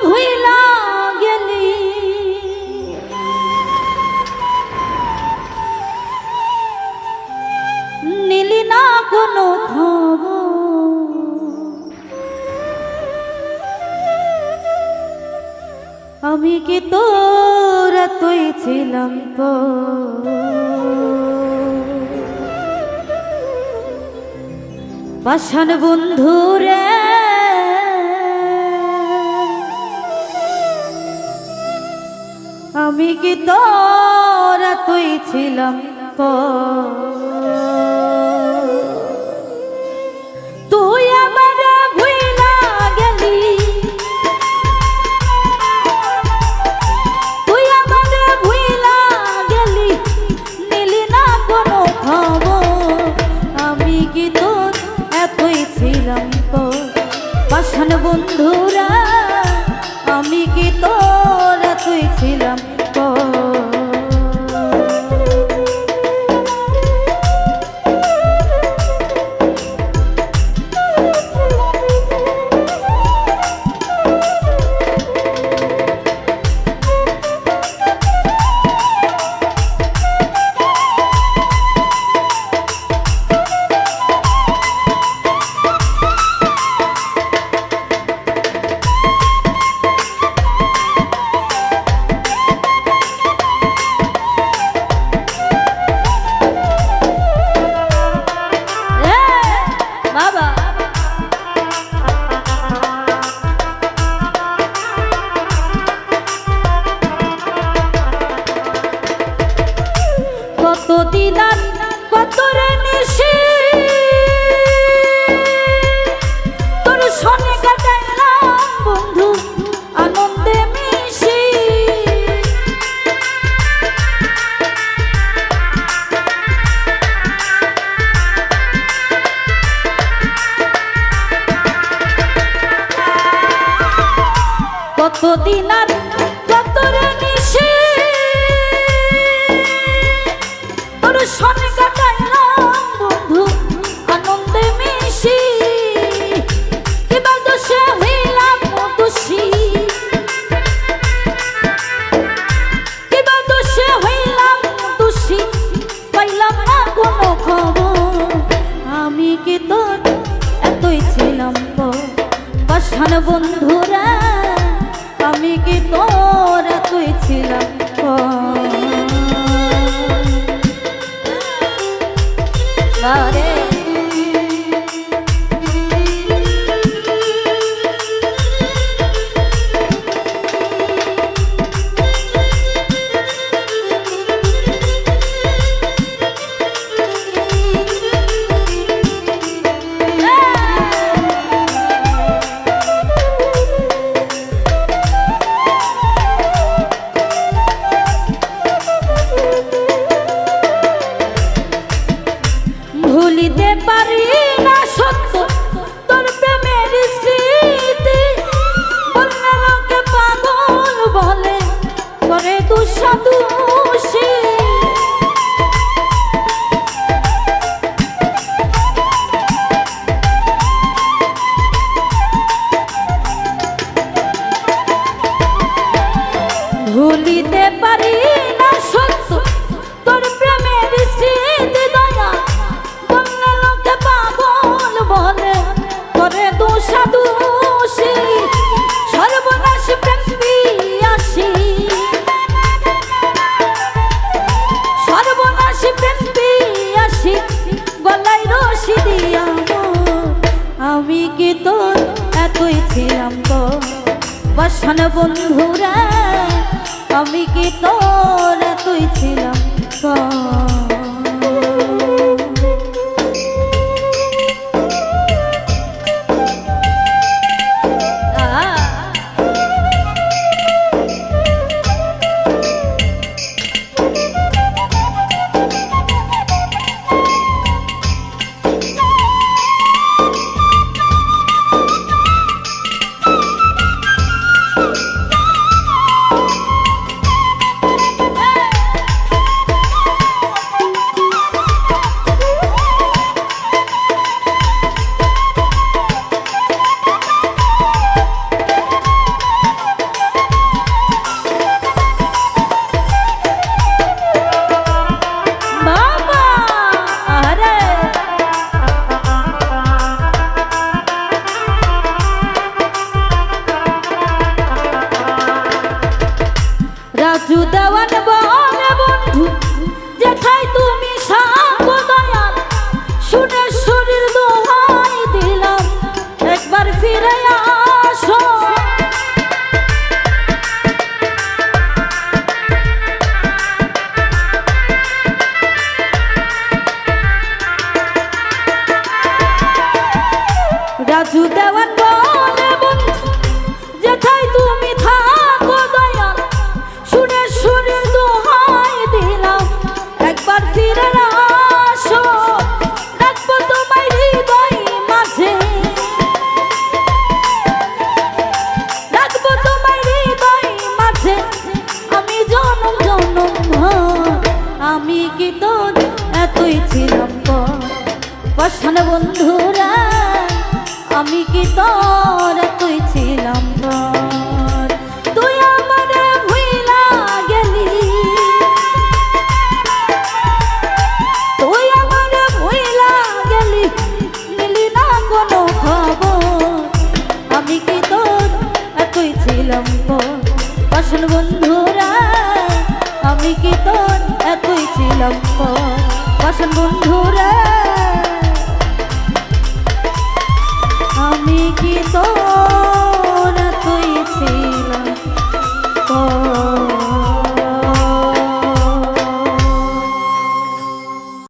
ভুইলা গেলি নিলি না কোনো খবর আমি কি তোর তুই ছিলাম তো পাষাণ বন্ধু রে আমি কি তোর তুই ছিলাম তো তুই আমার ভুইলা গেলি তুই আমার ভুইলা গেলি নিলি না কোনো খবর আমি কি তোর এতই ছিলাম তো পাষাণ বন্ধুরা আমি কি তোর এতই ছিলাম তো দিলাম কত রে নিশি তোর সনে কাটাইলাম বন্ধু আনন্দে মিশি কত দিলাম কত রে নিশি সনে কাটাইলাম বন্ধু আনন্দে মিশি কিবা দোষে হইলাম দোষী কিবা দোষে হইলাম দোষী পাইলাম না কোনো খবর আমি কি তোর এতই ছিলাম তো পাষাণ বন্ধুরা আমি কি তোর এতই ছিলাম তো রে ভুলিতে পারি না সত্য তোর প্রেমের স্মৃতি বললে লোকে পাগল বলে করে দুঃসাদুষী ভুলিতে পারি না সত্য তোর প্রেমের স্মৃতি দয়া বললে লোকে পাগল বলে করে দোষাদোষী সর্বনাশ প্রেম পিয়াসী সর্বনাশ প্রেম পিয়াসী গলায় রশি দিয়া আমি কি তোর এতই ছিলাম তো পাষাণ বন্ধুরা আমি কি তোর এতই ছিলাম তো রাজু দেওয়ান বলে বন্ধু যেথায় তুমি সাঙ্গ দয়াল শুনে শরীর দোহাই দিলাম একবার ফিরে আসো রাজু দেওয়ান বলে বন্ধু যেথায় তুমি থাকো দয়াল শুনে শরীর দোহাই দিলাম একবার ফিরে আসো ডাকবো তোমায় হৃদয় মাঝে ডাকবো তোমায় হৃদয় মাঝে আমি জনম জনম ভর আমি কি তোর এতই ছিলাম পাষাণ বন্ধুরা আমি কি তোর এতই ছিলাম তুই আমারে ভুইলা গেলি তুই আমারে ভুইলা গেলি নিলি না কোনো খবর আমি কি তোর এতই ছিলাম পাষাণ বন্ধুরা আমি কি তোর এতই ছিলাম পাষাণ বন্ধুরা